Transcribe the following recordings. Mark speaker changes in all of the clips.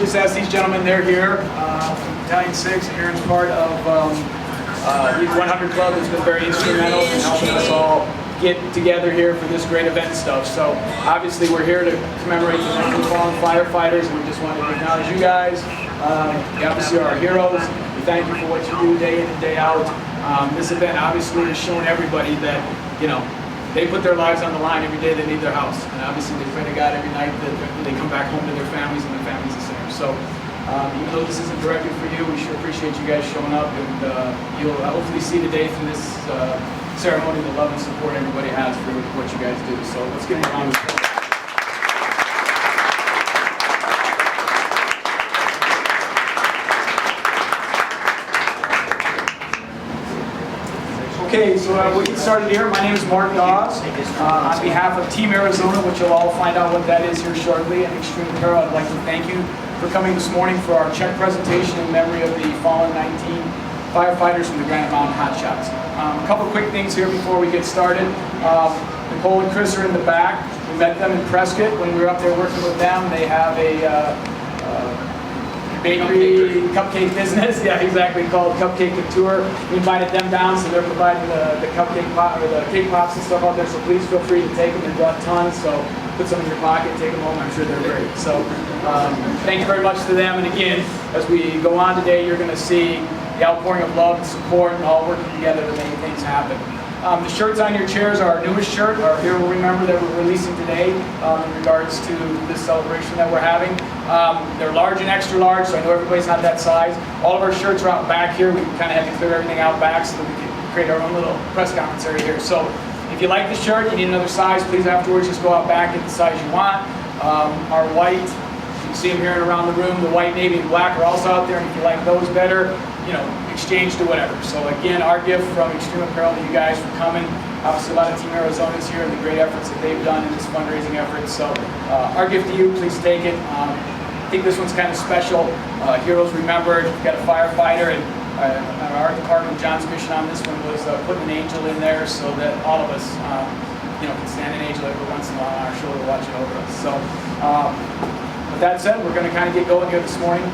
Speaker 1: just asked these gentlemen, they're here from Battalion 6. Aaron's part of the 100 Club that's been very instrumental in helping us all get together here for this great event stuff. So obviously we're here to commemorate the 19 fallen firefighters, and we just wanted to acknowledge you guys. You obviously are our heroes. We thank you for what you do day in and day out. This event obviously has shown everybody that, you know, they put their lives on the line every day they leave their house. And obviously they pray to God every night that they come back home to their families and their families the same. So even though this isn't directed for you, we sure appreciate you guys showing up, and you'll hopefully see today through this ceremony the love and support everybody has for what you guys do. So let's get into it. Okay, so we'll get started here. My name is Mark Dawes. On behalf of Team Arizona, which you'll all find out what that is here shortly, and X-treme Apparel, I'd like to thank you for coming this morning for our check presentation in memory of the fallen 19 firefighters from the Granite Mountain Hotshots. A couple quick things here before we get started. Nicole and Chris are in the back. We met them in Prescott when we were up there working with them. They have a bakery cupcake business, yeah, exactly, called Cupcake Couture. We invited them down, so they're providing the cupcake pop or the cake pops and stuff out there. So please feel free to take them. They brought tons, so put some in your pocket, take them home. I'm sure they're great. So thank you very much to them. And again, as we go on today, you're going to see the outpouring of love and support, and all working together to make things happen. The shirts on your chairs are our newest shirt, our Hero Remember, that we're releasing today in regards to this celebration that we're having. They're large and extra large, so I know everybody's not that size. All of our shirts are out back here. We kind of had to clear everything out back so that we could create our own little press conference area here. So if you like the shirt, you need another size, please afterwards just go out back, get the size you want. Our white, you can see them here and around the room, the white, navy, and black are also out there, and if you like those better, you know, exchange to whatever. So again, our gift from X-treme Apparel to you guys for coming. Obviously a lot of Team Arizona's here and the great efforts that they've done in this fundraising effort. So our gift to you, please take it. I think this one's kind of special. Heroes Remembered. We've got a firefighter, and our art department, John's mission on this one was putting an angel in there so that all of us you know, can stand an angel every once in a while on our shoulder watching over us. So with that said, we're going to kind of get going here this morning.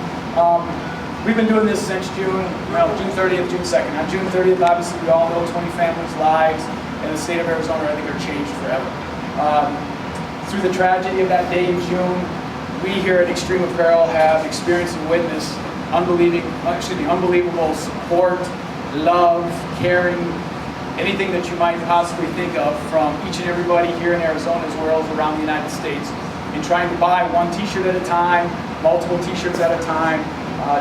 Speaker 1: We've been doing this since June 30th, June 2nd. On June 30th, obviously, we all know 20 families' lives in the state of Arizona, I think, are changed forever. Through the tragedy of that day in June, we here at X-treme Apparel have experienced and witnessed unbelievable support, love, caring, anything that you might possibly think of from each and everybody here in Arizona as well as around the United States, in trying to buy one t-shirt at a time, multiple t-shirts at a time,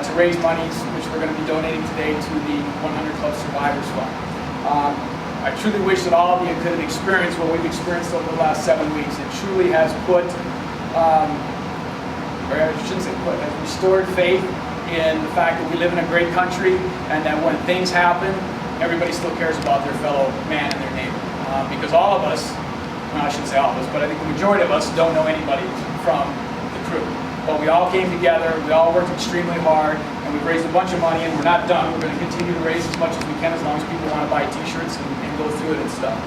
Speaker 1: to raise monies, which we're going to be donating today to the 100 Club Survivors Fund. I truly wish that all of you could have experienced what we've experienced over the last 7 weeks. It truly has put, or I shouldn't say put, has restored faith in the fact that we live in a great country, and that when things happen, everybody still cares about their fellow man and their neighbor. Because all of us, well, I shouldn't say all of us, but I think the majority of us don't know anybody from the crew. But we all came together, we all worked extremely hard, and we've raised a bunch of money, and we're not done. We're going to continue to raise as much as we can as long as people want to buy t-shirts and go through it and stuff.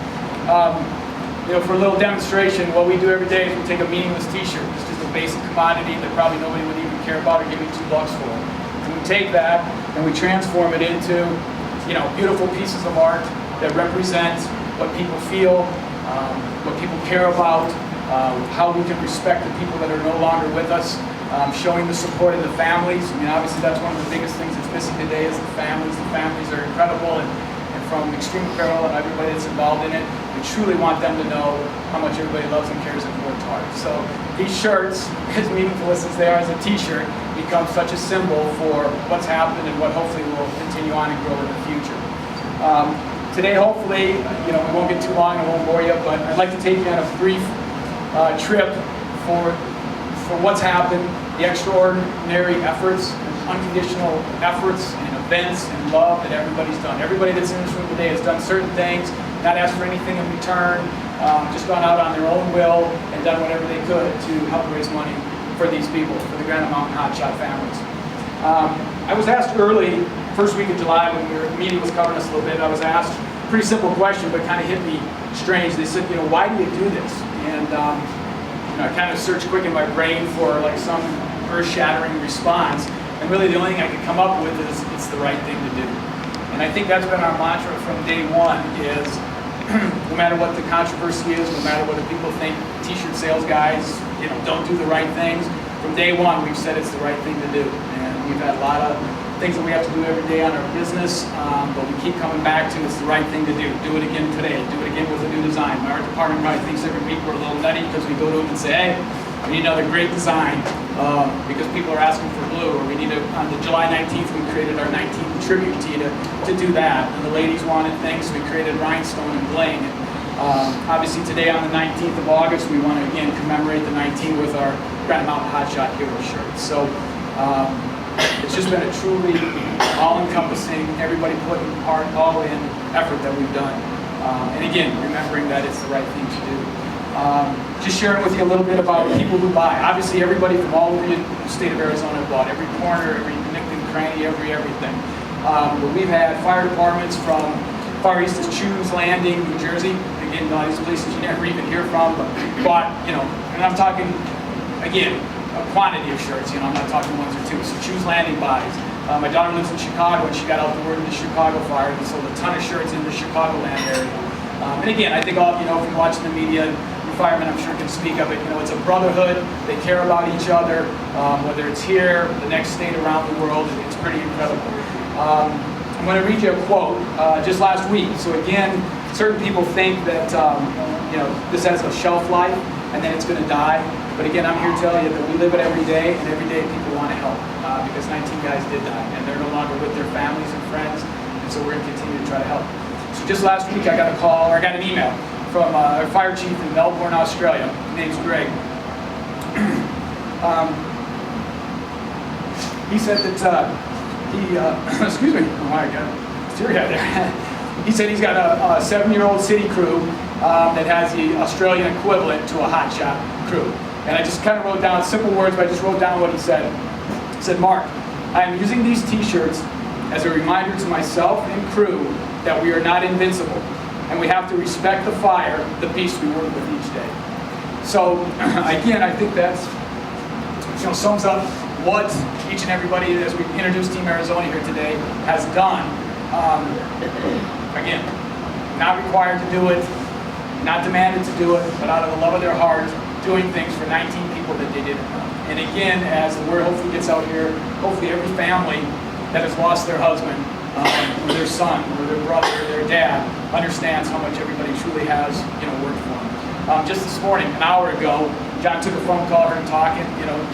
Speaker 1: You know, for a little demonstration, what we do every day is we take a meaningless t-shirt. It's just a basic commodity that probably nobody would even care about or give me $2 for. And we take that and we transform it into, you know, beautiful pieces of art that represent what people feel, what people care about, how we can respect the people that are no longer with us, showing the support of the families. I mean, obviously that's one of the biggest things that's missing today is the families. The families are incredible, and from X-treme Apparel and everybody that's involved in it, we truly want them to know how much everybody loves and cares and works hard. So these shirts, as meaningful as they are as a t-shirt, become such a symbol for what's happened and what hopefully will continue on and grow in the future. Today, hopefully, you know, we won't get too long, I won't bore you, but I'd like to take you on a brief trip for what's happened, the extraordinary efforts, unconditional efforts and events and love that everybody's done. Everybody that's in this room today has done certain things, not asked for anything in return, just gone out on their own will and done whatever they could to help raise money for these people, for the Granite Mountain Hotshot families. I was asked early, first week of July, when the media was covering us a little bit, I was asked a pretty simple question, but kind of hit me strange. They said, you know, why do you do this? And you know, I kind of searched quick in my brain for like some earth-shattering response. And really the only thing I could come up with is it's the right thing to do. And I think that's been our mantra from day one is no matter what the controversy is, no matter what the people think, t-shirt sales guys, don't do the right things. From day one, we've said it's the right thing to do. And we've had a lot of things that we have to do every day on our business, but we keep coming back to it's the right thing to do. Do it again today. Do it again with a new design. Our department probably thinks every week we're a little nutty because we go to them and say, hey, we need another great design because people are asking for blue, or we need to, on the July 19th, we created our 19th tribute tee to do that. And the ladies wanted things, so we created rhinestone and bling. Obviously today on the 19th of August, we want to again commemorate the 19th with our Granite Mountain Hotshot Hero shirt. So it's just been a truly all-encompassing, everybody putting part, all in effort that we've done. And again, remembering that it's the right thing to do. Just sharing with you a little bit about people who buy. Obviously everybody from all over the state of Arizona bought, every corner, every nook and cranny, everything. But we've had fire departments from far east as Choose Landing, New Jersey. Again, all these places you never even hear from, but bought, and I'm talking, again, a quantity of shirts, I'm not talking ones or two. So Choose Landing buys. My daughter lives in Chicago, and she got out the word of the Chicago fire and sold a ton of shirts in the Chicagoland area. And again, I think all, if you're watching the media, the firemen I'm sure can speak of it, it's a brotherhood. They care about each other, whether it's here, the next state, around the world. It's pretty incredible. I'm going to read you a quote just last week. So again, certain people think that this has a shelf life and then it's going to die. But again, I'm here to tell you that we live it every day, and every day people want to help because 19 guys did die, and they're no longer with their families and friends, and so we're going to continue to try to help. So just last week, I got an email from a fire chief in Melbourne, Australia. His name's Greg. He said that excuse me, oh my God, teary-eyed there. He said he's got a 7-year-old city crew that has the Australian equivalent to a hotshot crew. And I just kind of wrote down simple words, but I just wrote down what he said. He said, Mark, I am using these t-shirts as a reminder to myself and crew that we are not invincible, and we have to respect the fire, the beast we work with each day. So again, I think that's sums up what each and everybody, as we introduce Team Arizona here today, has done. Again, not required to do it, not demanded to do it, but out of the love of their heart, doing things for 19 people that they didn't know. And again, as the word hopefully gets out here, hopefully every family that has lost their husband, or their son, or their brother, or their dad, understands how much everybody truly has, worked for them. Just this morning, an hour ago, John took a phone call, heard him talking,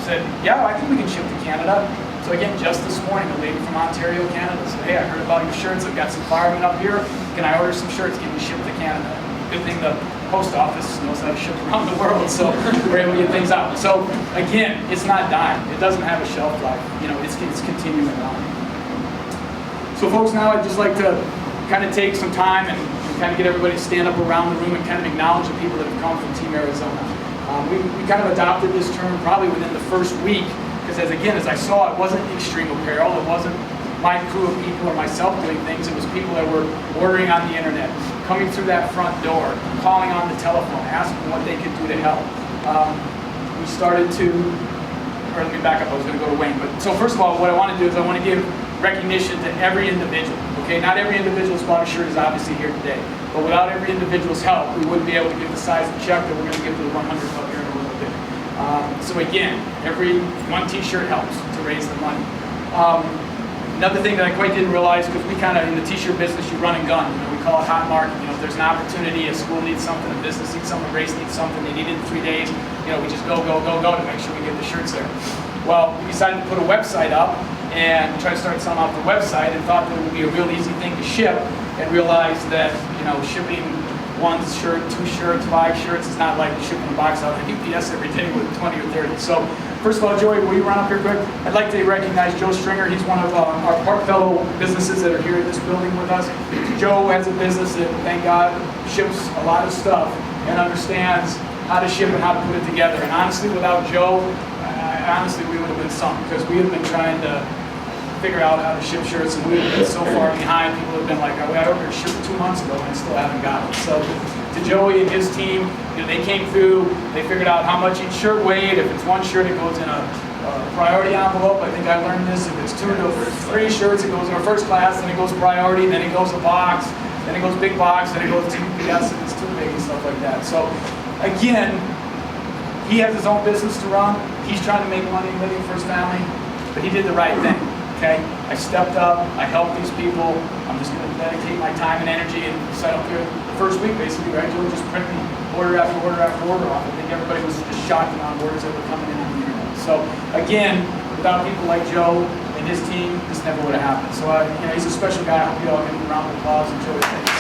Speaker 1: said, yeah, I think we can ship to Canada. So again, just this morning, a lady from Ontario, Canada said, hey, I heard about your shirts, I've got some firemen up here, can I order some shirts, get me shipped to Canada? Good thing the post office knows how to ship around the world, so we're able to get things out. So again, it's not dying. It doesn't have a shelf life. It's continuing on. So folks, now I'd just like to kind of take some time and kind of get everybody to stand up around the room and kind of acknowledge the people that have come from Team Arizona. We kind of adopted this term probably within the first week, because as I saw, it wasn't X-treme Apparel, it wasn't my crew of people or myself doing things, it was people that were ordering on the internet, coming through that front door, calling on the telephone, asking what they could do to help. We started to, or let me back up, I was going to go to Wayne, but so first of all, what I want to do is I want to give recognition to every individual. Okay, not every individual's bought a shirt is obviously here today, but without every individual's help, we wouldn't be able to give the size of the check that we're going to give to the 100 Club here in a little bit. So again, every one t-shirt helps to raise the money. Another thing that I quite didn't realize, because we kind of, in the t-shirt business, you run and gun. We call it hot market. If there's an opportunity, a school needs something, a business needs something, a race needs something, they need it in 3 days, we just go to make sure we get the shirts there. Well, we decided to put a website up and try to start selling off the website, and thought that it would be a real easy thing to ship, and realized that, shipping one shirt, 2 shirts, 5 shirts, it's not like shipping a box out on UPS every day with 20 or 30. So, first of all, Joey, will you run up here quick? I'd like to recognize Joe Stringer. He's one of our fellow businesses that are here in this building with us. Joe has a business that, thank God, ships a lot of stuff and understands how to ship and how to put it together. And honestly, without Joe, we would have been sunk, because we have been trying to figure out how to ship shirts, and we have been so far behind. People have been like, I ordered a shirt 2 months ago and I still haven't got it. So to Joey and his team, they came through, they figured out how much each shirt weighed. If it's one shirt, it goes in a priority envelope. I think I learned this. If it's 2 to 3 shirts, it goes in our first class, then it goes priority, then it goes a box, then it goes big box, then it goes to UPS if it's too big and stuff like that. So again, he has his own business to run. He's trying to make money living for his family, but he did the right thing. Okay, I stepped up, I helped these people. I'm just going to dedicate my time and energy and set up there the first week, basically, right? Joe just printing order after order after order off. I think everybody was just shocked at the amount of orders that were coming in on the internet. So again, without people like Joe and his team, this never would have happened. So he's a special guy. I hope you all give him a round of applause and Joe. Thanks.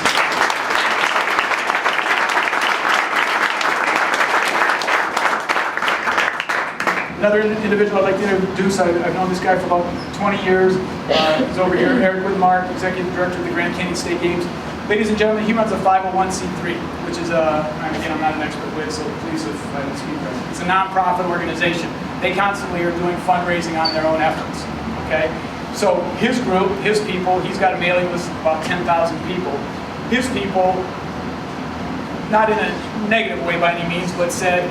Speaker 1: Another individual I'd like to introduce, I've known this guy for about 20 years. He's over here, Eric Whitmark, Executive Director of the Grand Canyon State Games. Ladies and gentlemen, he runs a 501c3, which is again, I'm not an expert with, so please if I don't speak right. It's a nonprofit organization. They constantly are doing fundraising on their own efforts, okay? So his group, his people, he's got a mailing list of about 10,000 people. His people, not in a negative way by any means, but said,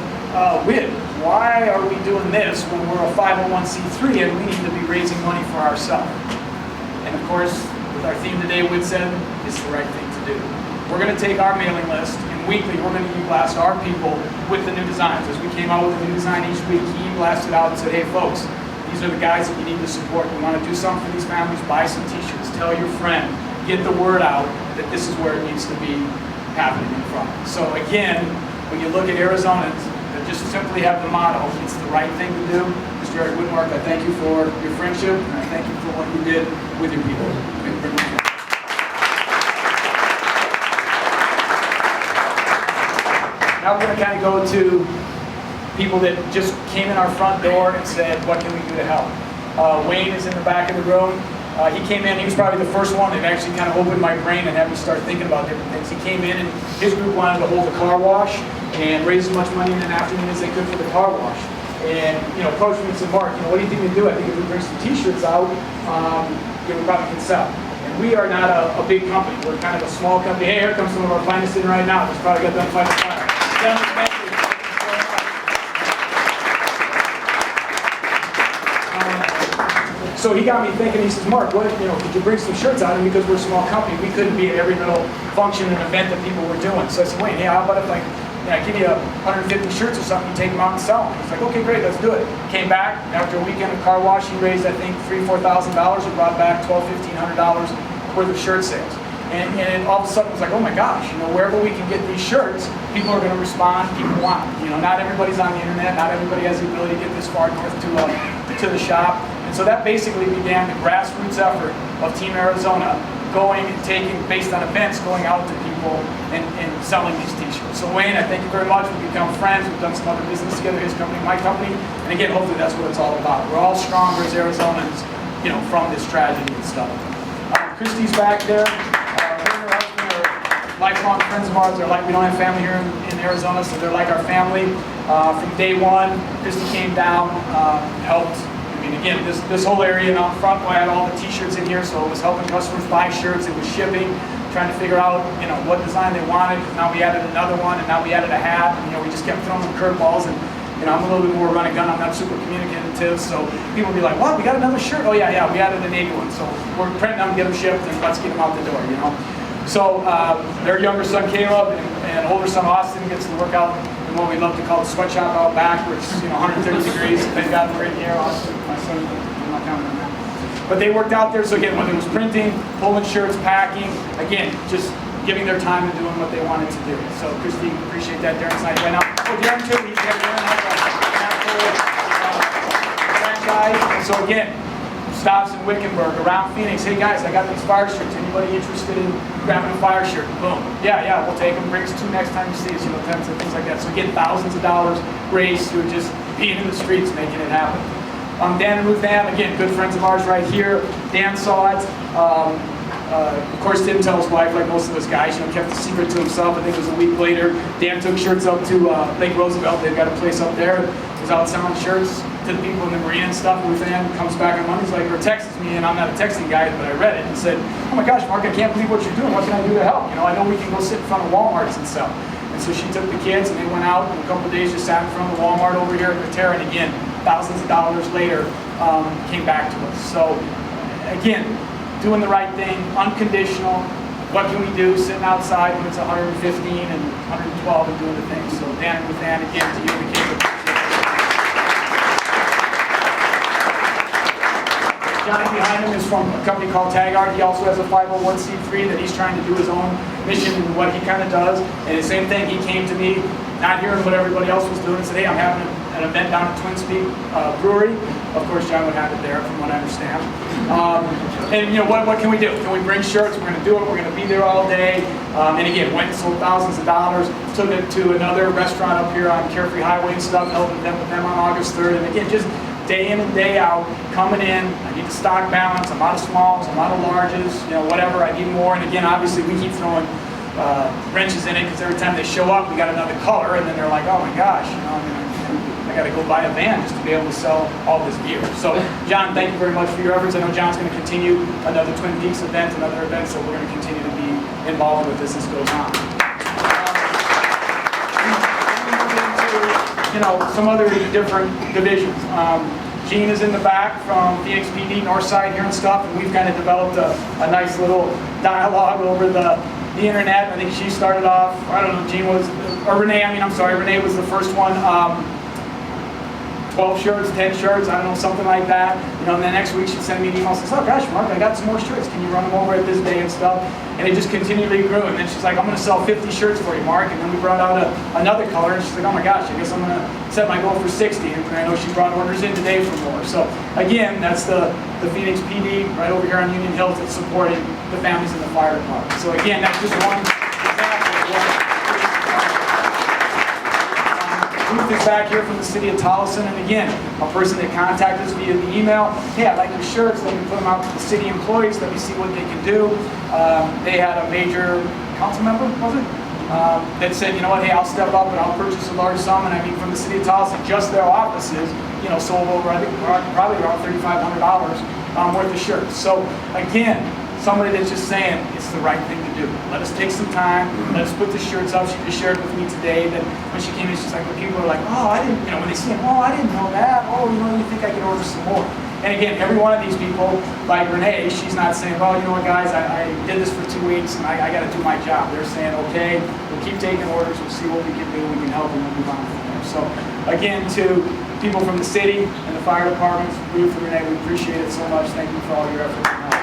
Speaker 1: Whit, why are we doing this when we're a 501c3 and we need to be raising money for ourselves? And of course, with our theme today, Whit said, it's the right thing to do. We're going to take our mailing list and weekly we're going to blast our people with the new designs. As we came out with a new design each week, he blasted out and said, hey folks, these are the guys that you need to support. You want to do something for these families, buy some t-shirts, tell your friend, get the word out that this is where it needs to be happening in front. So again, when you look at Arizonans, just simply have the motto, it's the right thing to do. Mr. Eric Whitmark, I thank you for your friendship, and I thank you for what you did with your people. Thank you very much. Now we're going to kind of go to people that just came in our front door and said, what can we do to help? Wayne is in the back of the room. He came in, he was probably the first one that actually kind of opened my brain and had me start thinking about different things. He came in and his group wanted to hold a car wash and raise as much money in an afternoon as they could for the car wash. And approached me and said, Mark, what do you think we do? I think if we bring some t-shirts out, we probably can sell. And we are not a big company. We're kind of a small company. Hey, here comes some of our finest in right now. Just probably got them fighting fire. So he got me thinking, he says, Mark, what, could you bring some shirts out? And because we're a small company, we couldn't be at every little function and event that people were doing. So I said, Wayne, hey, how about if I give you 150 shirts or something, you take them out and sell them? He's like, okay, great, let's do it. Came back, after a weekend of car wash, he raised, I think, $3,000 or $4,000 and brought back $1,200, $1,500 worth of shirt sales. And all of a sudden, it was like, oh my gosh, wherever we can get these shirts, people are going to respond, people want them. Not everybody's on the internet, not everybody has the ability to get this far north to the shop. And so that basically began the grassroots effort of Team Arizona going and taking, based on events, going out to people and selling these t-shirts. So Wayne, I thank you very much. We've become friends. We've done some other business together, his company, my company. And again, hopefully that's what it's all about. We're all stronger as Arizonans, from this tragedy and stuff. Christy's back there. Her and her husband are lifelong friends of ours. We don't have family here in Arizona, so they're like our family. From day one, Christy came down, helped. Again, this whole area and out front, I had all the t-shirts in here, so it was helping customers buy shirts, it was shipping, trying to figure out, what design they wanted. Now we added another one, and now we added a hat, and we just kept throwing them curveballs, and I'm a little bit more run and gun, I'm not super communicative, so people would be like, what, we got another shirt? Oh yeah, we added a Navy one, so we're printing them, get them shipped, and let's get them out the door, So their younger son Caleb and older son Austin gets to work out in what we love to call the sweatshop out back, where it's 130 degrees. Thank God they're in here. Austin, my son, I'm not counting on that. But they worked out there. So again, whether it was printing, pulling shirts, packing, again, just giving their time and doing what they wanted to do. So Christy, appreciate that. Darren's not right now. Oh, Darren too. He's got franchise. And so again, stops in Wickenburg, around Phoenix. Hey guys, I got these fire shirts. Anybody interested in grabbing a fire shirt? Boom. Yeah, we'll take them. Bring us 2 next time you see us. Tents and things like that. So again, thousands of dollars raised through just being in the streets, making it happen. Dan and Ruth Ann, again, good friends of ours right here. Dan saw it. Of course, didn't tell his wife like most of us guys. Kept the secret to himself. I think it was a week later. Dan took shirts up to Lake Roosevelt. They've got a place up there. Was out selling shirts to the people in the marina and stuff. Ruth Ann comes back on Mondays or texts me, and I'm not a texting guy, but I read it and said, oh my gosh, Mark, I can't believe what you're doing. What can I do to help? I know we can go sit in front of Walmarts and sell. And so she took the kids and they went out, and a couple of days just sat in front of the Walmart over here at the Terra. And again, thousands of dollars later, came back to us. So again, doing the right thing, unconditional. What can we do sitting outside when it's 115 and 112 and doing the thing? So Dan, with that, again, to you, the kids. Johnny behind him is from a company called Tag Art. He also has a 501c3 that he's trying to do his own mission and what he kind of does. And the same thing, he came to me, not hearing what everybody else was doing, and said, hey, I'm having an event down at Twin Speak Brewery. Of course, John would have it there, from what I understand. And you know, what can we do? Can we bring shirts? We're going to do it. We're going to be there all day. And again, went and sold thousands of dollars. Took it to another restaurant up here on Carefree Highway and stuff. Held an event with them on August 3rd. And again, just day in and day out, coming in. I need to stock balance. I'm out of smalls. I'm out of larges. You know, whatever. I need more. And again, obviously, we keep throwing wrenches in it because every time they show up, we got another color, and then they're like, oh my gosh, you know, I got to go buy a van just to be able to sell all this gear. So, John, thank you very much for your efforts. I know John's going to continue another Twin Peaks event, another event, so we're going to continue to be involved with this as goes on. You know, some other different divisions. Jean is in the back from the XPD Northside here and stuff, and we've kind of developed a nice little dialogue over the internet. I think she started off, I don't know, Jean was, or Renee, Renee was the first one. 12 shirts, 10 shirts, I don't know, something like that. You know, and then next week she'd send me an email and says, oh gosh, Mark, I got some more shirts. Can you run them over at this day and stuff? And it just continually grew. And then she's like, I'm going to sell 50 shirts for you, Mark. And then we brought out another color. And she's like, oh my gosh, I guess I'm going to set my goal for 60. And I know she brought orders in today for more. So again, that's the Phoenix PD right over here on Union Hills that's supporting the families in the fire department. So again, that's just one example of what Ruth is back here from the city of Tolleson, and again, a person that contacted us via the email, hey, I like your shirts, let me put them out to the city employees, let me see what they can do. They had a major council member, was it? That said, you know what, hey, I'll step up and I'll purchase a large sum, and I mean, from the city of Tolleson, just their offices, you know, sold over, I think, probably around $3,500 worth of shirts. So again, somebody that's just saying it's the right thing to do. Let us take some time. Let us put the shirts up. She just shared with me today that when she came in, she's like, when people are like, oh, I didn't, you know, when they see him, oh, I didn't know that. Oh, you know, you think I can order some more? And again, every one of these people, like Renee, she's not saying, well, you know what, guys, I did this for 2 weeks and I got to do my job. They're saying, okay, we'll keep taking orders. We'll see what we can do. We can help and we'll move on from there. So again, to people from the city and the fire departments, Ruth and Renee, we appreciate it so much. Thank you for all your efforts and help.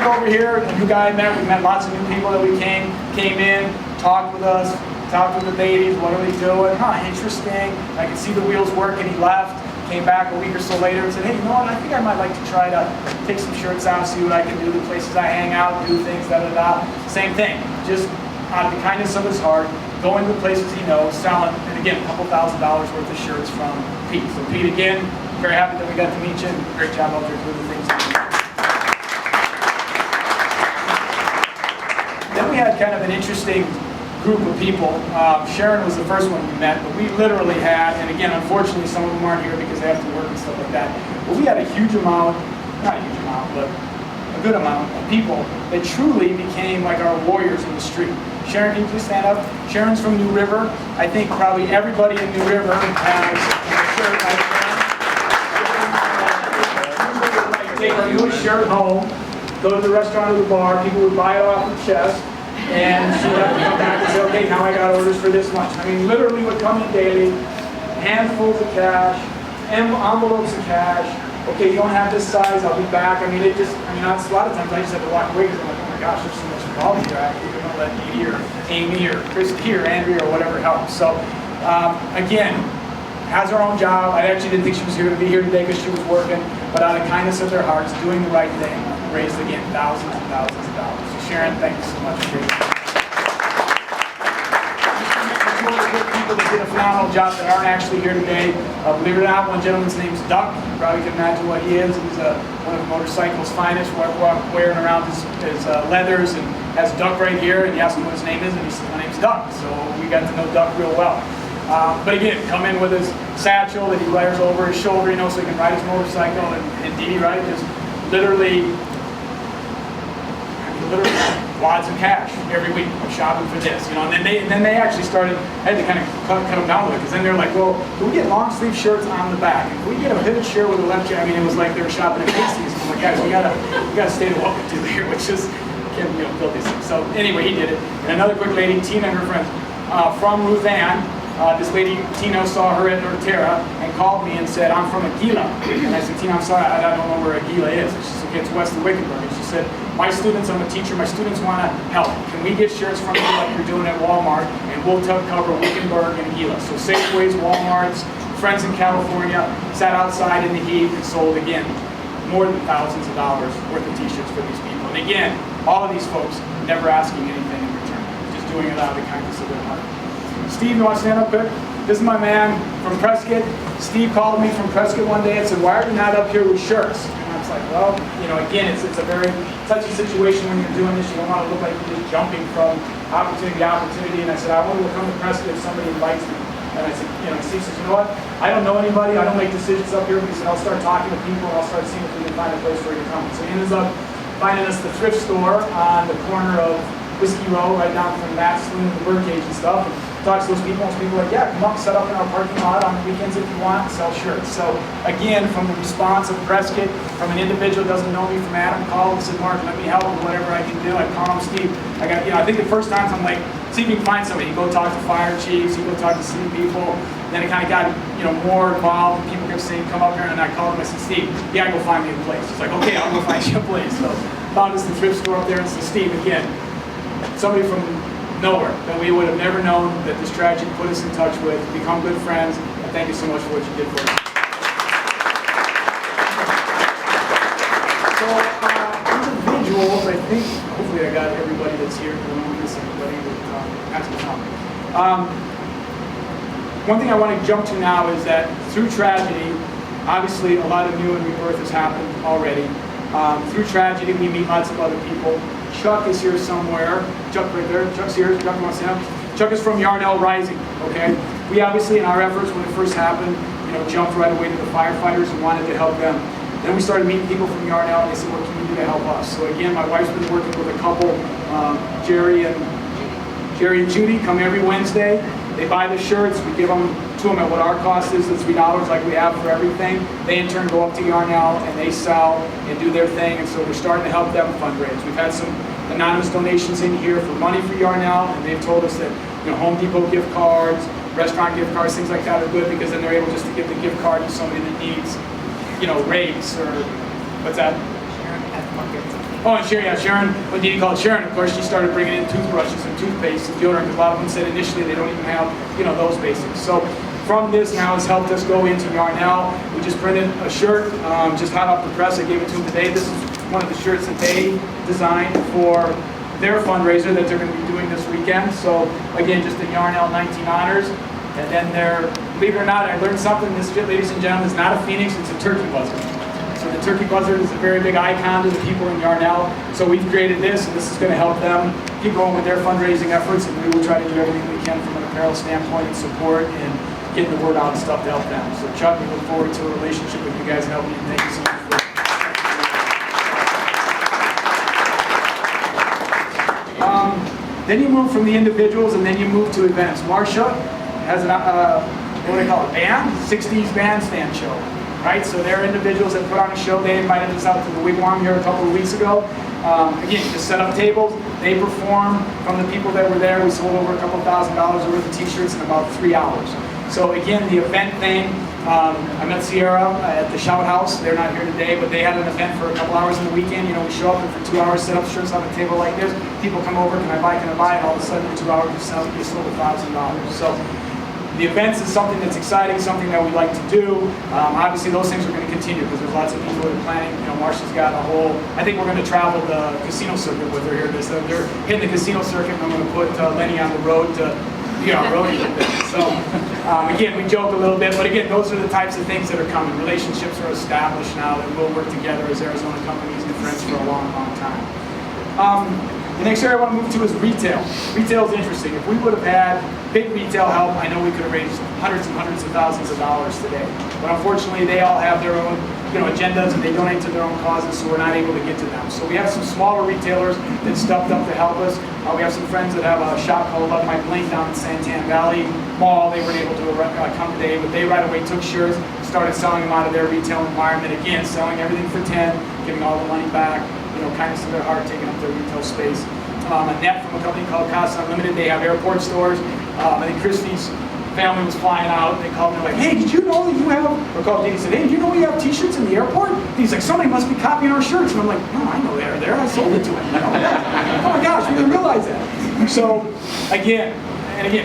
Speaker 1: Over here, a new guy I met. We met lots of new people that we came in, talked with us, talked with the ladies. What are they doing? Huh, interesting. I could see the wheels working. He left, came back a week or so later and said, hey, you know what? I think I might like to try to take some shirts out, see what I can do, the places I hang out, do things, da-da-da. Same thing. Just out of the kindness of his heart, going to the places he knows, selling, and again, a couple $1,000s worth of shirts from Pete. So Pete, again, very happy that we got to meet you. Great job out there doing the things that you do. Then we had kind of an interesting group of people. Sharon was the first one we met, but we literally had, and again, unfortunately, some of them aren't here because they have to work and stuff like that, but we had a huge amount, not a huge amount, but a good amount of people that truly became like our warriors in the street. Sharon, can you please stand up? Sharon's from New River. I think probably everybody in New River has a shirt like that. Take a new shirt home, go to the restaurant or the bar, people would buy it off the chest, and she'd have to come back and say, okay, now I got orders for this much. I mean, literally would come in daily, handfuls of cash, envelopes of cash. Okay, you don't have this size, I'll be back. I mean, a lot of times I just have to walk away because I'm like, oh my gosh, there's so much volume here. I'm going to let Edie or Amy or Christy or Andrea or whatever help. So, again, has her own job. I actually didn't think she was here to be here today because she was working, but out of kindness of their hearts, doing the right thing, raised again thousands and thousands of dollars. So Sharon, thank you so much for doing that. People that did a phenomenal job that aren't actually here today. Believe it or not, one gentleman's name's Duck. You probably can imagine what he is. He's one of the motorcycle's finest, wearing around his leathers, and has Duck right here. And you ask him what his name is, and he says, my name's Duck. So we got to know Duck real well. But again, come in with his satchel that he wears over his shoulder, you know, so he can ride his motorcycle. And Dee Dee, right, just literally, literally wads of cash every week. I'm shopping for this, you know. And then they actually started. I had to kind of cut them down with it, because then they're like, well, can we get long sleeve shirts on the back? And can we get a hooded shirt with a left jacket? I mean, it was like they were shopping at Macy's. I'm like, guys, we gotta stay to what we do here, which is, you know, build these things. So anyway, he did it. And another quick lady, Tina and her friends, from Ruth Ann. This lady, Tina, saw her at Norterra and called me and said, I'm from Aguila. And I said, Tina, I'm sorry, I don't know where Aguila is. And she said, okay, it's west of Wickenburg. And she said, my students, I'm a teacher, my students want to help. Can we get shirts from you like you're doing at Walmart? And we'll cover Wickenburg and Aguila. So Safeways, Walmarts, friends in California, sat outside in the heat and sold, again, more than thousands of dollars worth of t-shirts for these people. And again, all of these folks never asking anything in return, just doing it out of the kindness of their heart. Steve, you want to stand up quick? This is my man from Prescott. Steve called me from Prescott one day and said, why are you not up here with shirts? And I was like, well, you know, again, it's a very touchy situation when you're doing this. You don't want to look like you're just jumping from opportunity to opportunity. And I said, I want to come to Prescott if somebody invites me. And I said, you know, Steve says, you know what? I don't know anybody. I don't make decisions up here. But he said, I'll start talking to people and I'll start seeing if we can find a place for you to come. So he ends up finding us the thrift store on the corner of Whiskey Row, right down from Matt's Saloon and the Birdcage and stuff. And talks to those people, and people are like, yeah, come up, set up in our parking lot on the weekends if you want, and sell shirts. So again, from the response of Prescott, from an individual who doesn't know me, from Adam, called and said, Mark, let me help with whatever I can do. I call him, Steve. I got, you know, I think the first times I'm like, see if you can find somebody. You go talk to fire chiefs, you go talk to city people. Then it kind of got, you know, more involved. People kept saying, come up here, and I called him. I said, Steve, you gotta go find me a place. He's like, okay, I'll go find you a place. So found us the thrift store up there, and said, Steve, again, somebody from nowhere that we would have never known that this tragedy put us in touch with, become good friends, and thank you so much for what you did for us. So, individuals, I think, hopefully I got everybody that's here, I don't want to miss anybody that has to come. One thing I want to jump to now is that through tragedy, obviously a lot of new and rebirth has happened already. Through tragedy, we meet lots of other people. Chuck is here somewhere. Chuck right there. Chuck's here. Chuck wants to have. Chuck is from Yarnell Rising. Okay. We obviously, in our efforts when it first happened, you know, jumped right away to the firefighters and wanted to help them. Then we started meeting people from Yarnell, and they said, "What can you do to help us?" So again, my wife's been working with a couple, Jerry and Judy, come every Wednesday. They buy the shirts. We give them to them at what our cost is, the $3 like we have for everything. They in turn go up to Yarnell and they sell and do their thing, and so we're starting to help them fundraise. We've had some anonymous donations in here for money for Yarnell, and they've told us that, you know, Home Depot gift cards, restaurant gift cards, things like that are good, because then they're able just to give the gift card to somebody that needs, you know, rates or what's that? Oh, and Sharon, yeah, Sharon, what did you call it? Sharon, of course, she started bringing in toothbrushes and toothpaste and deodorant, because a lot of them said initially they don't even have, you know, those basics. So from this now has helped us go into Yarnell. We just printed a shirt, just hot off the press. I gave it to them today. This is one of the shirts that they designed for their fundraiser that they're going to be doing this weekend. So again, just the Yarnell 19 Honors. And then they're, believe it or not, I learned something. This, ladies and gentlemen, is not a phoenix, it's a turkey buzzard. So the turkey buzzard is a very big icon to the people in Yarnell. So we've created this, and this is going to help them keep going with their fundraising efforts, and we will try to do everything we can from an apparel standpoint and support and getting the word out and stuff to help them. So Chuck, we look forward to a relationship with you guys and helping you. Thank you so much for then you move from the individuals, and then you move to events. Marcia has an, what do they call it, band? 60s bandstand show. Right, so they're individuals that put on a show. They invited us out to the Wigwam here a couple of weeks ago. Again, just set up tables. They perform. From the people that were there, we sold over a couple $1,000 worth of t-shirts in about 3 hours. So again, the event thing, I met Sierra at the Shout House. They're not here today, but they had an event for a couple hours in the weekend. You know, we show up and for 2 hours, set up shirts on a table like this. People come over, can I buy, and all of a sudden in 2 hours, you sold $1,000. So the events is something that's exciting, something that we like to do. Obviously, those things are going to continue because there's lots of people that are planning. You know, Marcia's got a whole. I think we're going to travel the casino circuit with her here. They're hitting the casino circuit, and I'm going to put Lenny on the road to be our roadie a bit. So again, we joke a little bit, but again, those are the types of things that are coming. Relationships are established now, and we'll work together as Arizona companies and friends for a long, long time. The next area I want to move to is retail. Retail is interesting. If we would have had big retail help, I know we could have raised hundreds and hundreds of thousands of dollars today. But unfortunately, they all have their own agendas, and they donate to their own causes, so we're not able to get to them. So we have some smaller retailers that stepped up to help us. We have some friends that have a shop called Love My Blink down in Santan Valley Mall. They weren't able to come today, but they right away took shirts, started selling them out of their retail environment. Again, selling everything for 10, giving all the money back, kindness of their heart, taking up their retail space. Annette from a company called Casa Unlimited, they have airport stores. I think Christy's family was flying out, and they called me like, hey, did you know that you have, or called Dee and said, hey, do you know you have t-shirts in the airport? And he's like, somebody must be copying our shirts. And I'm like, no, I know they're there. I sold it to him. Oh my gosh, we didn't realize that. So again,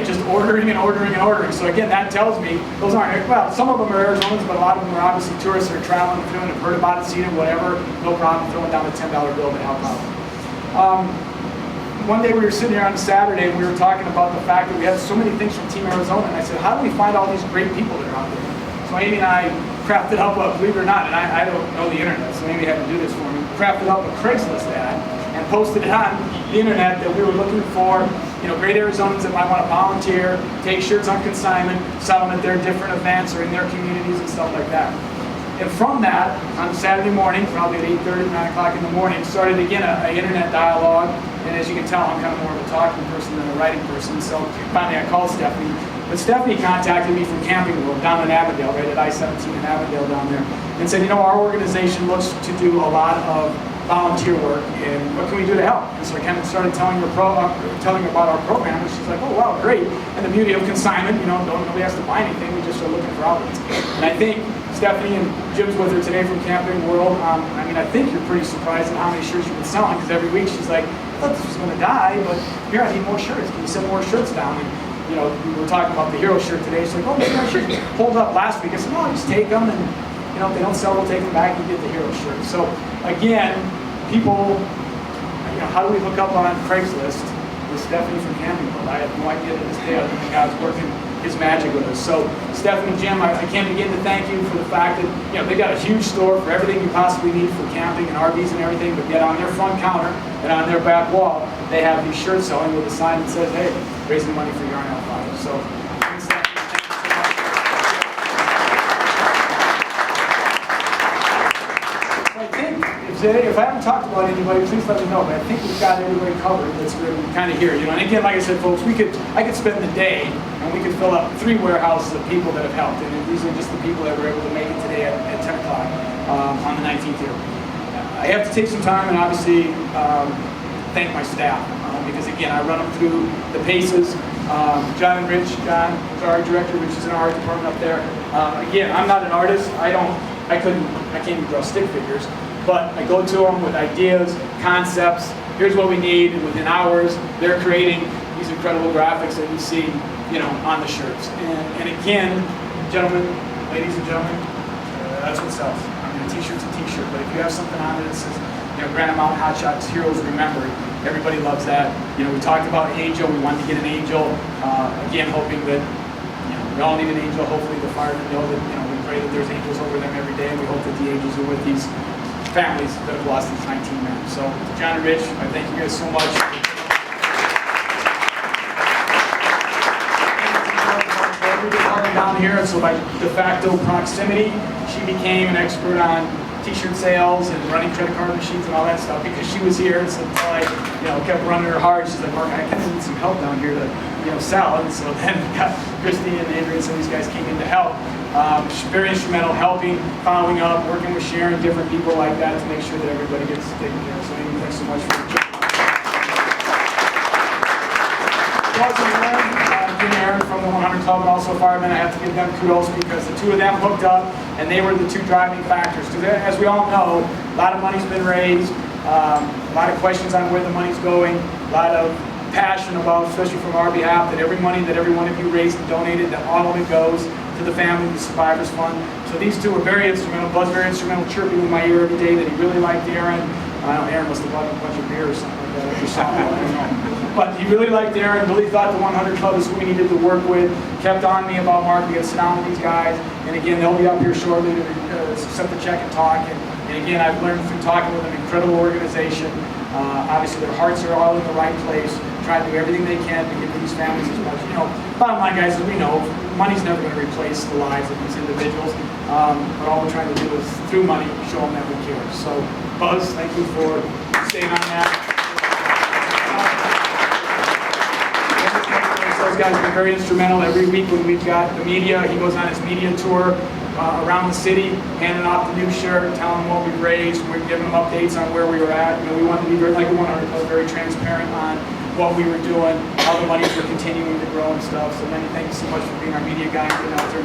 Speaker 1: just ordering and ordering and ordering. So again, that tells me those aren't, well, some of them are Arizonans, but a lot of them are obviously tourists that are traveling through and have heard about it, seen it, whatever. No problem throwing down a $10 bill to help out. One day we were sitting here on a Saturday and we were talking about the fact that we had so many things from Team Arizona, and I said, how do we find all these great people that are out there? So Amy and I crafted up believe it or not, and I don't know the internet, so Amy had to do this for me, crafted up a Craigslist ad and posted it on the internet that we were looking for great Arizonans that might want to volunteer, take shirts on consignment, sell them at their different events or in their communities and stuff like that. And from that, on Saturday morning, probably at 8:30, 9 o'clock in the morning, started again an internet dialogue. And as you can tell, I'm kind of more of a talking person than a writing person. So finally I called Stephanie. But Stephanie contacted me from Camping World down in Avondale, right at I-17 in Avondale down there, and said, our organization looks to do a lot of volunteer work, and what can we do to help? And so I kind of started telling her about our program, and she's like, oh wow, great. And the beauty of consignment, nobody has to buy anything, we just are looking for outlets. And I think Stephanie and Jim's with her today from Camping World. I think you're pretty surprised at how many shirts you've been selling, because every week she's like, I thought this was going to die, but here, I need more shirts. Can you send more shirts down? And we were talking about the hero shirt today. She's like, oh, maybe I should hold up last week. I said, no, just take them, and if they don't sell, we'll take them back and get the hero shirt. So again, people, how do we hook up on Craigslist with Stephanie from Camping World? I have no idea to this day other than God's working His magic with us. So Stephanie, Jim, I can't begin to thank you for the fact that they've got a huge store for everything you possibly need for camping and RVs and everything, but yet on their front counter and on their back wall, they have these shirts selling with a sign that says, hey, raising money for Yarnell Fire. So thanks, Stephanie. Thank you so much. I think if I haven't talked about anybody, please let me know. But I think we've got everybody covered that's really kind of here. And again, like I said, folks, I could spend the day and we could fill up 3 warehouses of people that have helped. And these are just the people that were able to make it today at 10 o'clock on the 19th here. I have to take some time and obviously thank my staff because again, I run them through the paces. John and Rich, John is our art director, Rich is in our art department up there. Again, I'm not an artist. I can't even draw stick figures, but I go to them with ideas, concepts. Here's what we need, and within hours, they're creating these incredible graphics that you see, on the shirts. And again, gentlemen, ladies and gentlemen, that's what sells. A t-shirt's a t-shirt, but if you have something on it that says, Granite Mountain Hot Shots Heroes Remembered, everybody loves that. We talked about Angel. We wanted to get an Angel. Again, hoping that we all need an angel. Hopefully the firemen know that we pray that there's angels over them every day, and we hope that the angels are with these families that have lost these 19 men. So John and Rich, I thank you guys so much. Down here, so by de facto proximity, she became an expert on t-shirt sales and running credit card machines and all that stuff because she was here. And so until I, kept running her hard, she's like, Mark, I kind of need some help down here to, sell. And so then we got Christy and Andrea and some of these guys came in to help. She's very instrumental, helping, following up, working with Sharon, different people like that to make sure that everybody gets taken care of. So Amy, thanks so much for your job. Aaron from the 100 Club and also Firemen, I have to give them kudos because the 2 of them hooked up and they were the 2 driving factors. Because as we all know, a lot of money's been raised, a lot of questions on where the money's going, a lot of passion about, especially from our behalf, that every money that every one of you raised and donated, that all of it goes to the family, the Survivors Fund. So these 2 were very instrumental. Buzz very instrumental, chirping in my ear every day that he really liked Aaron. I don't know, Aaron must have bought a bunch of beer or something like that after softball, I don't know. But he really liked Aaron, really thought the 100 Club is who we needed to work with, kept on me about Mark, we got to sit down with these guys, and again, they'll be up here shortly to just accept the check and talk. And again, I've learned through talking with an incredible organization. Obviously, their hearts are all in the right place. Try to do everything they can to give these families as much. Bottom line, guys, as we know, money's never going to replace the lives of these individuals. But all we're trying to do is, through money, show them that we care. So, Buzz, thank you for staying on that. Those guys have been very instrumental. Every week when we've got the media, he goes on his media tour around the city, handing off the new shirt, telling them what we raised. We're giving them updates on where we were at. We want to be very transparent on what we were doing, how the monies were continuing to grow and stuff. So Lenny, thank you so much for being our media guy and getting out there.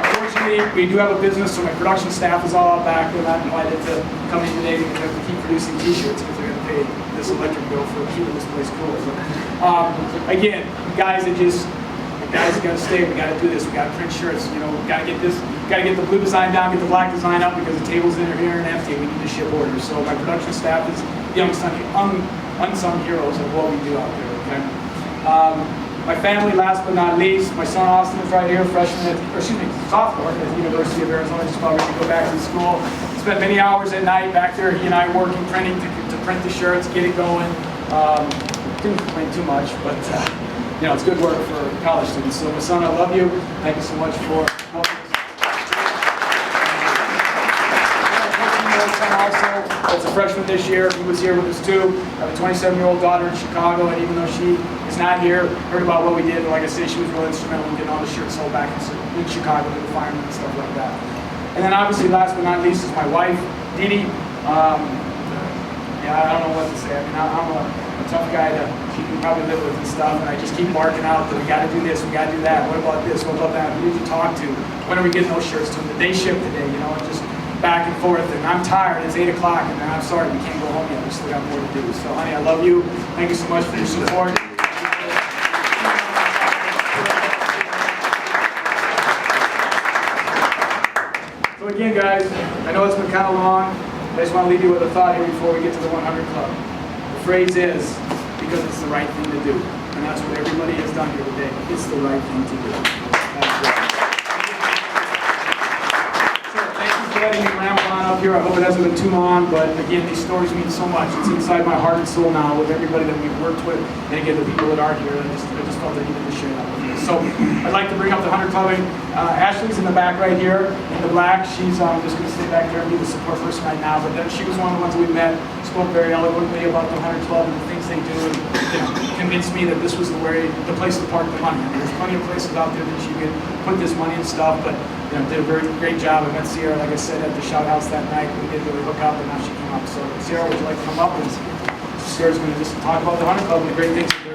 Speaker 1: Unfortunately, we do have a business, so my production staff is all out back. They're not invited to come in today because we have to keep producing t-shirts because they're going to pay this electric bill for keeping this place cool. So, again, guys got to stay. We got to do this. We got to print shirts. We got to get this. Got to get the blue design down, get the black design up because the tables in here are empty. We need to ship orders. So my production staff is the unsung heroes of what we do out there. Okay. My family, last but not least, my son Austin is right here, sophomore at the University of Arizona, just about ready to go back to school. Spent many hours at night back there. He and I working, printing to print the shirts, get it going. Didn't complain too much, but it's good work for college students. So my son, I love you. Thank you so much for helping us. Also, as a freshman this year, he was here with us too. I have a 27-year-old daughter in Chicago, and even though she is not here, heard about what we did, and like I said, she was really instrumental in getting all the shirts sold back in Chicago to the firemen and stuff like that. And then obviously, last but not least, is my wife, Dee Dee. I don't know what to say. I mean, I'm a tough guy to probably live with and stuff, and I just keep barking out that we got to do this, we got to do that. What about this? What about that? Who did you talk to? When are we getting those shirts to them? Did they ship today? And just back and forth. And I'm tired. It's 8 o'clock, and I'm sorry we can't go home yet. We still got more to do. So, honey, I love you. Thank you so much for your support. So again, guys, I know it's been kind of long. I just want to leave you with a thought here before we get to the 100 Club. The phrase is, because it's the right thing to do. And that's what everybody has done here today. It's the right thing to do. So thank you for letting me ramble on up here. I hope it hasn't been too long, but again, these stories mean so much. It's inside my heart and soul now with everybody that we've worked with, and again, the people that are here. I just felt I needed to share that with you. So I'd like to bring up the 100 Club. Ashley's in the back right here, in the black. She's just going to stay back there and be the support person right now. But then she was one of the ones we met, spoke very eloquently about the 100 Club and the things they do, and convinced me that this was the place to park the money. I mean, there's plenty of places out there that you can put this money and stuff, but did a very great job. I met Sierra, like I said, at the shout outs that night. We did really hook up, and now she came up. So Sierra, would you like to come up? And Sierra's going to just talk about the 100 Club and the great things they're doing.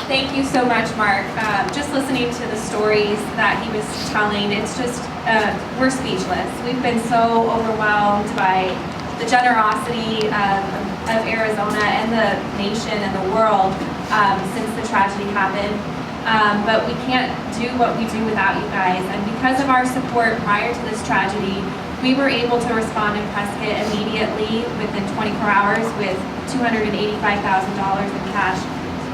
Speaker 2: Thank you so much, Mark. Just listening to the stories that he was telling, it's just, we're speechless. We've been so overwhelmed by the generosity of Arizona and the nation and the world since the tragedy happened. But we can't do what we do without you guys. And because of our support prior to this tragedy, we were able to respond in Prescott immediately within 24 hours with $285,000 in cash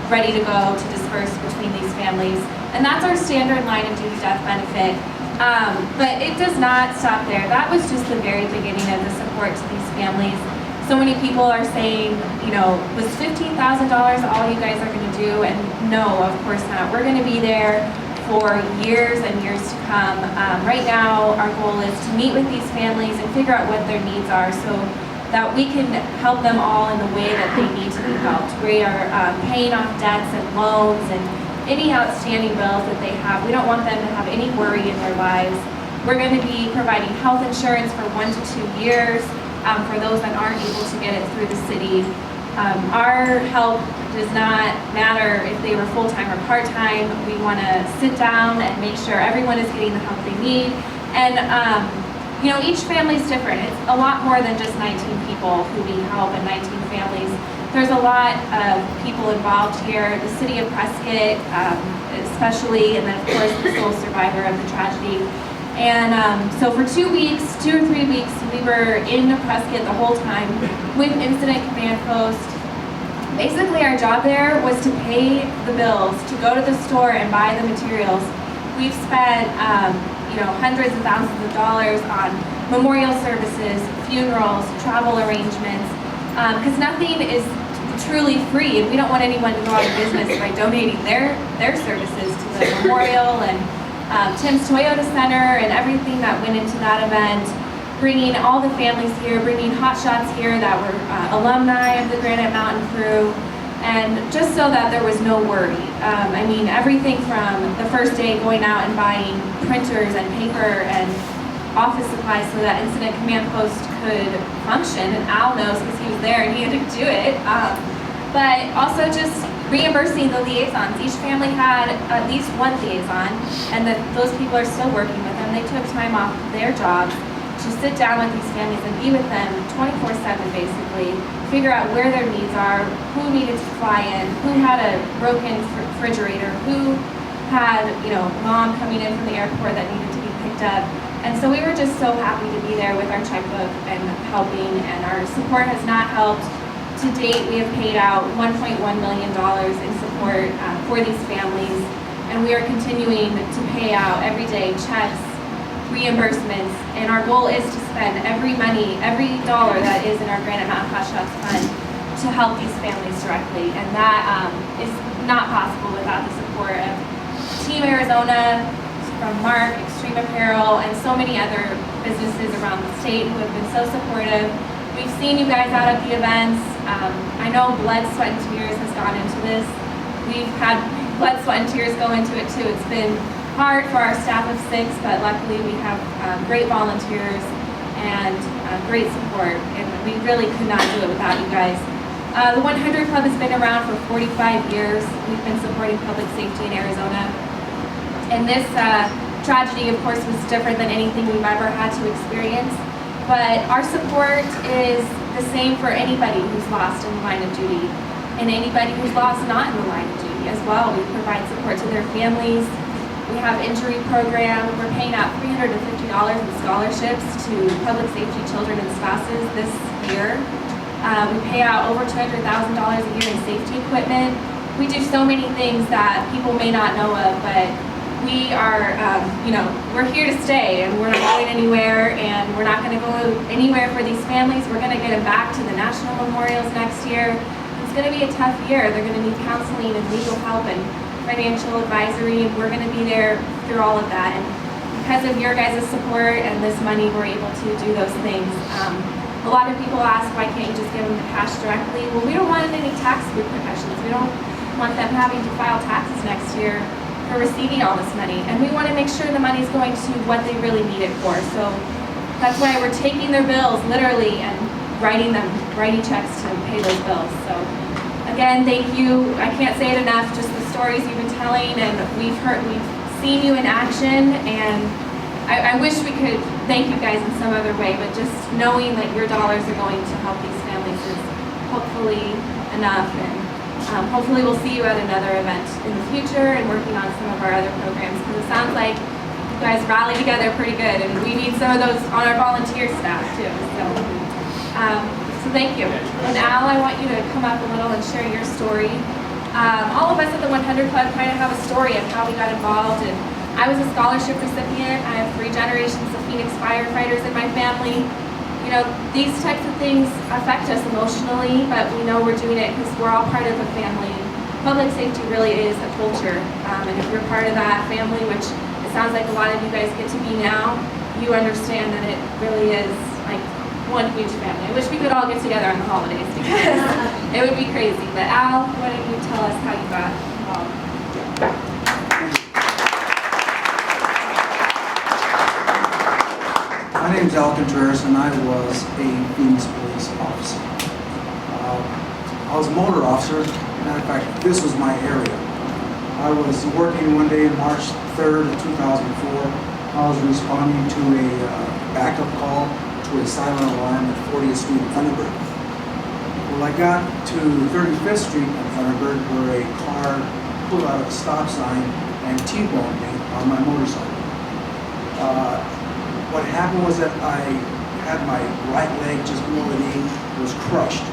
Speaker 2: ready to go to disperse between these families. And that's our standard line of duty death benefit. But it does not stop there. That was just the very beginning of the support to these families. So many people are saying, was $15,000 all you guys are going to do? And no, of course not. We're going to be there for years and years to come. Right now, our goal is to meet with these families and figure out what their needs are so that we can help them all in the way that they need to be helped. We are paying off debts and loans and any outstanding bills that they have. We don't want them to have any worry in their lives. We're going to be providing health insurance for 1 to 2 years for those that aren't able to get it through the city. Our help does not matter if they were full-time or part-time. We want to sit down and make sure everyone is getting the help they need. And each family is different. It's a lot more than just 19 people who we help and 19 families. There's a lot of people involved here. The city of Prescott, especially, and then of course the sole survivor of the tragedy. And so for 2 weeks, 2 or 3 weeks, we were in Prescott the whole time with Incident Command Post, Basically, our job there was to pay the bills, to go to the store and buy the materials. We've spent, hundreds of thousands of dollars on memorial services, funerals, travel arrangements, because nothing is truly free, and we don't want anyone to go out of business by donating their services to the memorial and Tim's Toyota Center and everything that went into that event, bringing all the families here, bringing hotshots here that were alumni of the Granite Mountain crew, and just so that there was no worry. Everything from the first day going out and buying printers and paper and office supplies so that Incident Command Post could function, and Al knows because he was there and he had to do it, but also just reimbursing the liaisons. Each family had at least one liaison, and that those people are still working with them. They took time off their jobs to sit down with these families and be with them 24/7 basically, figure out where their needs are, who needed to fly in, who had a broken refrigerator, who had, mom coming in from the airport that needed to be picked up. And so we were just so happy to be there with our checkbook and helping, and our support has not helped. To date, we have paid out $1.1 million in support for these families, and we are continuing to pay out every day checks, reimbursements, and our goal is to spend every dollar that is in our Granite Mountain Hotshots Fund to help these families directly, and that is not possible without the support of Team Arizona, from Mark, X-treme Apparel, and so many other businesses around the state who have been so supportive. We've seen you guys out at the events. I know blood, sweat, and tears has gone into this. We've had blood, sweat, and tears go into it too. It's been hard for our staff of 6, but luckily we have great volunteers and great support, and we really could not do it without you guys. The 100 Club has been around for 45 years. We've been supporting public safety in Arizona. And this tragedy, of course, was different than anything we've ever had to experience. But our support is the same for anybody who's lost in the line of duty, and anybody who's lost not in the line of duty as well. We provide support to their families. We have injury program. We're paying out $350 in scholarships to public safety children and spouses this year. We pay out over $200,000 a year in safety equipment. We do so many things that people may not know of, but we are, we're here to stay, and we're not going anywhere, and we're not going to go anywhere for these families. We're going to get them back to the national memorials next year. It's going to be a tough year. They're going to need counseling and legal help and financial advisory, and we're going to be there through all of that. And because of your guys' support and this money, we're able to do those things. A lot of people ask, why can't you just give them the cash directly? Well, we don't want any tax repercussions. We don't want them having to file taxes next year for receiving all this money, and we want to make sure the money is going to what they really need it for. So that's why we're taking their bills literally and writing checks to pay those bills. So again, thank you. I can't say it enough, just the stories you've been telling, and we've seen you in action, and I wish we could thank you guys in some other way, but just knowing that your dollars are going to help these families is hopefully enough. And hopefully we'll see you at another event in the future and working on some of our other programs, because it sounds like you guys rally together pretty good, and we need some of those on our volunteer staff too. So thank you. And Al, I want you to come up a little and share your story. All of us at the 100 Club kind of have a story of how we got involved, and I was a scholarship recipient. I have 3 generations of Phoenix firefighters in my family. These types of things affect us emotionally, but we know we're doing it because we're all part of a family. Public safety really is a culture, and if you're part of that family, which it sounds like a lot of you guys get to be now, you understand that it really is like one huge family. I wish we could all get together on the holidays because it would be crazy. But Al, why don't you tell us how you got involved?
Speaker 3: My name is Al Contreras, and I was a Phoenix police officer. I was a motor officer. Matter of fact, this was my area. I was working one day on March 3rd of 2004. I was responding to a backup call to a silent alarm at 40th Street in Thunderbird. Well, I got to 35th Street in Thunderbird where a car pulled out of a stop sign and T-boned me on my motorcycle. What happened was that I had my right leg just below the knee, was crushed.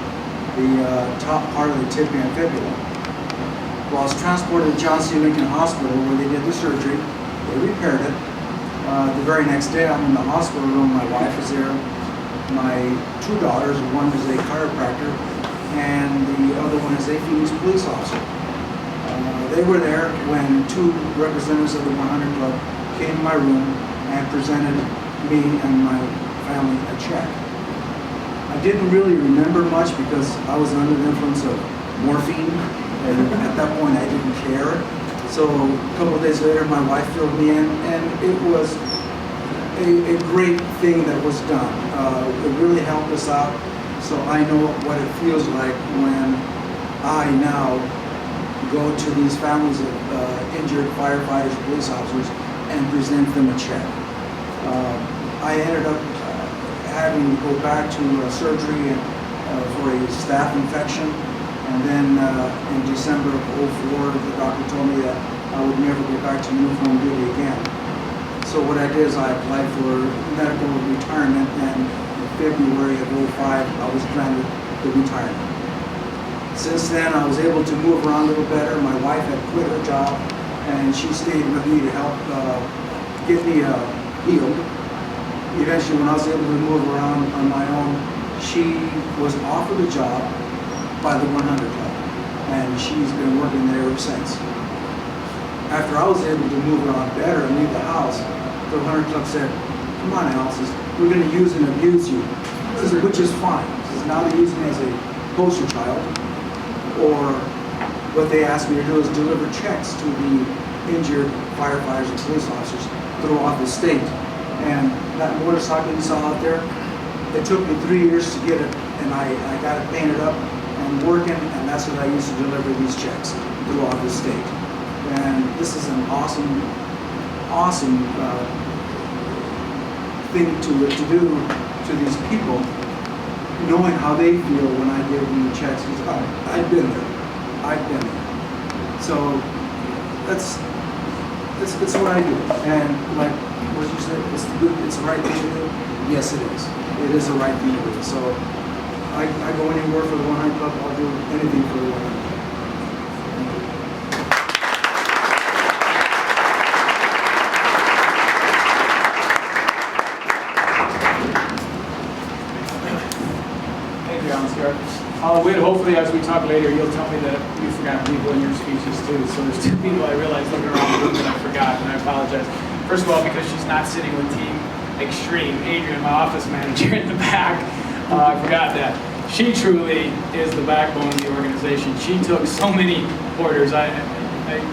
Speaker 3: the top part of the tibia and fibula. Well, I was transported to John C. Lincoln Hospital where they did the surgery. They repaired it. The very next day, I'm in the hospital room. My wife is there. My two daughters, one is a chiropractor, and the other one is a Phoenix police officer. They were there when two representatives of the 100 Club came to my room and presented me and my family a check. I didn't really remember much because I was under the influence of morphine, and at that point I didn't care. So a couple of days later, my wife filled me in, and it was a great thing that was done. It really helped us out, so I know what it feels like when I now go to these families of injured firefighters, police officers, and present them a check. I ended up having to go back to surgery for a staph infection, and then in December of '04, the doctor told me that I would never go back to uniform duty again. So what I did is I applied for medical retirement, and in February of '05, I was granted the retirement. Since then, I was able to move around a little better. My wife had quit her job, and she stayed with me to help get me healed. Eventually, when I was able to move around on my own, she was offered a job by the 100 Club, and she's been working there ever since. After I was able to move around better and leave the house, the 100 Club said, "Come on, Alice, we're going to use and abuse you," which is fine. Now they're using me as a poster child. Or what they asked me to do is deliver checks to the injured firefighters and police officers throughout the state. And that motorcycle you saw out there, it took me 3 years to get it, and I got it painted up and working, and that's what I used to deliver these checks throughout the state. And this is an awesome thing to do to these people, knowing how they feel when I give them the checks. Because I've been there. So that's what I do. And like what you said, it's the right thing to do. Yes, it is. It is the right thing to do. So I go anywhere for the 100 Club. I'll do anything for the 100 Club.
Speaker 1: Hopefully, as we talk later, you'll tell me that you forgot people in your speeches too. So there's two people I realized looking around the room that I forgot, and I apologize. First of all, because she's not sitting with Team X-treme, Adrian, my office manager in the back. I forgot that. She truly is the backbone of the organization. She took so many orders.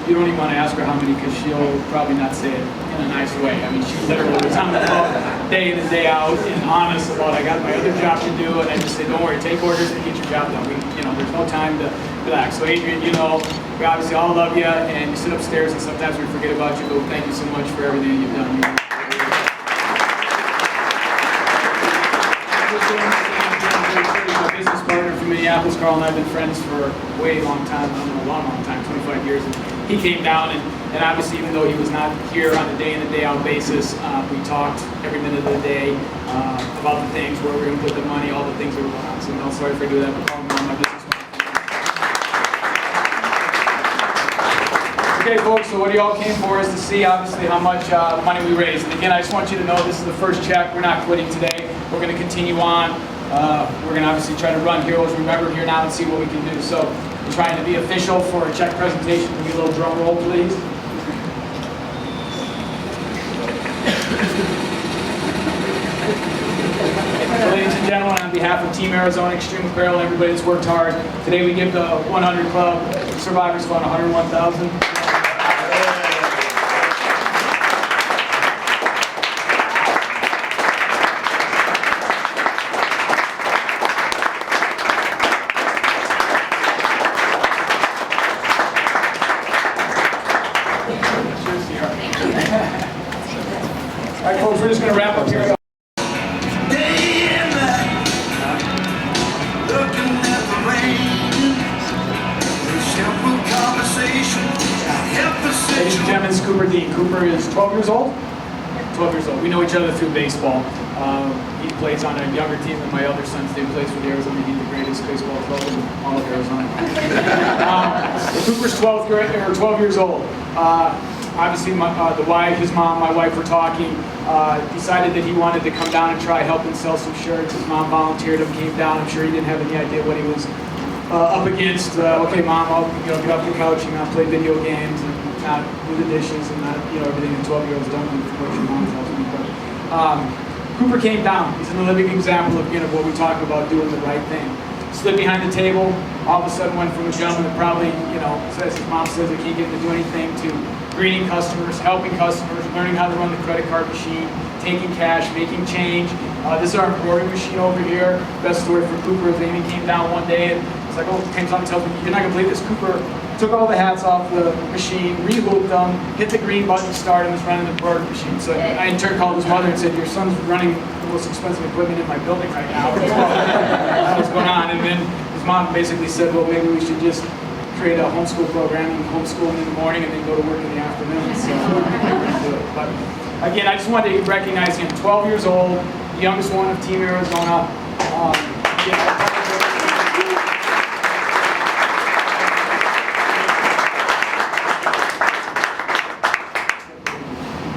Speaker 1: You don't even want to ask her how many, because she'll probably not say it in a nice way. I mean, she literally was on the phone day in and day out and honest about, I got my other job to do, and I just say, don't worry, take orders and get your job done. There's no time to relax. So Adrian, we obviously all love you, and you sit upstairs and sometimes we forget about you, but thank you so much for everything you've done. My business partner from Minneapolis, Carl, and I have been friends for a way long time, a long time, 25 years. And he came down, and obviously, even though he was not here on a day-in and day-out basis, we talked every minute of the day about the things, where we're going to put the money, all the things that were going on. So I'm sorry for doing that, but Carl, my business partner. Okay, folks, so what y'all came for is to see, obviously, how much money we raised. And again, I just want you to know this is the first check. We're not quitting today. We're going to continue on. We're going to obviously try to run Heroes Remember here now and see what we can do. So we're trying to be official for a check presentation. Can we get a little drum roll, please? Ladies and gentlemen, on behalf of Team Arizona X-treme Apparel and everybody that's worked hard, today we give the 100 Club Survivors Fund $101,000. All right, folks, we're just going to wrap up here. Ladies and gentlemen, it's Cooper D. Cooper is 12 years old? 12 years old. We know each other through baseball. He plays on a younger team than my other sons do. He plays for the Arizona Heat, the greatest baseball club in all of Arizona. Cooper's 12 years old. Obviously, his mom, my wife were talking, decided that he wanted to come down and try helping sell some shirts. His mom volunteered him, came down. I'm sure he didn't have any idea what he was up against. Okay, Mom, I'll get off the couch and I'll play video games and not do the dishes and not everything that 12-year-olds don't do, what your mom tells me. But Cooper came down. He's a living example of what we talk about, doing the right thing. Slid behind the table. All of a sudden, went from a gentleman that probably, says his mom says he can't get him to do anything, to greeting customers, helping customers, learning how to run the credit card machine, taking cash, making change. This is our embroidery machine over here. Best story for Cooper is Amy came down one day and it's like, comes on and tells me, you're not gonna believe this. Cooper took all the hats off the machine, re-hooped them, hit the green button, started, and was running the embroidery machine. So I in turn called his mother and said, your son's running the most expensive equipment in my building right now. What's going on? And then his mom basically said, well, maybe we should just create a homeschool program and homeschool him in the morning and then go to work in the afternoon. So do it. But again, I just wanted to recognize him. 12 years old, the youngest one of Team Arizona.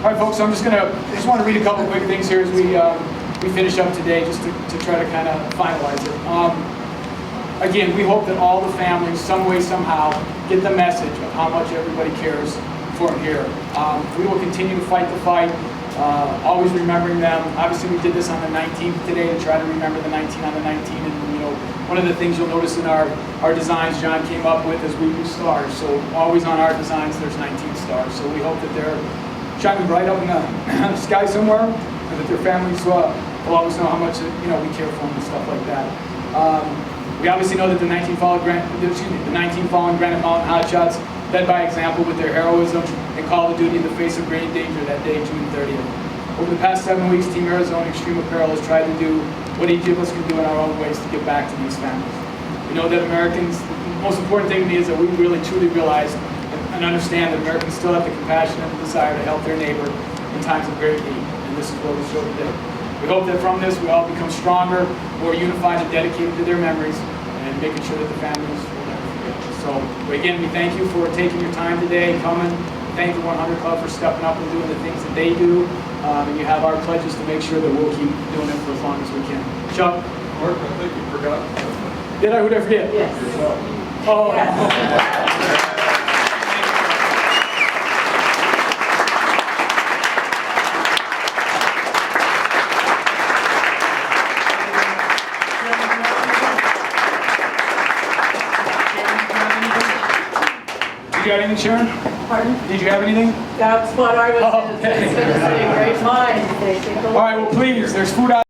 Speaker 1: All right, folks. So I just want to read a couple quick things here as we finish up today, just to try to kind of finalize it. Again, we hope that all the families, some way, somehow, get the message of how much everybody cares for them here. We will continue to fight the fight, always remembering them. Obviously, we did this on the 19th today to try to remember the 19 on the 19. And one of the things you'll notice in our designs John came up with is we use stars. So always on our designs, there's 19 stars. So we hope that they're shining bright up in the sky somewhere, and that their families will always know how much we care for them and stuff like that. We obviously know that the 19 fallen Granite Mountain Hotshots led by example with their heroism and call of duty in the face of great danger that day, June 30th. Over the past 7 weeks, Team Arizona X-treme Apparel has tried to do what each of us can do in our own ways to give back to these families. We know that Americans, the most important thing to me is that we really truly realize and understand that Americans still have the compassion and the desire to help their neighbor in times of great need, and this is what we show today. We hope that from this we all become stronger, more unified and dedicated to their memories, and making sure that the families will never forget. So again, we thank you for taking your time today, coming. Thank the 100 Club for stepping up and doing the things that they do. And you have our pledges to make sure that we'll keep doing it for as long as we can. Chuck?
Speaker 4: Mark, I think you forgot.
Speaker 1: Did I? Who did I forget?
Speaker 4: Yes.
Speaker 1: Oh,
Speaker 4: yes.
Speaker 1: Did you have anything, Sharon?
Speaker 5: Pardon?
Speaker 1: Did you have anything?
Speaker 5: That's what I was
Speaker 1: Okay.
Speaker 5: going to say. Great minds, they think alike.
Speaker 1: All right, well, please, there's food out.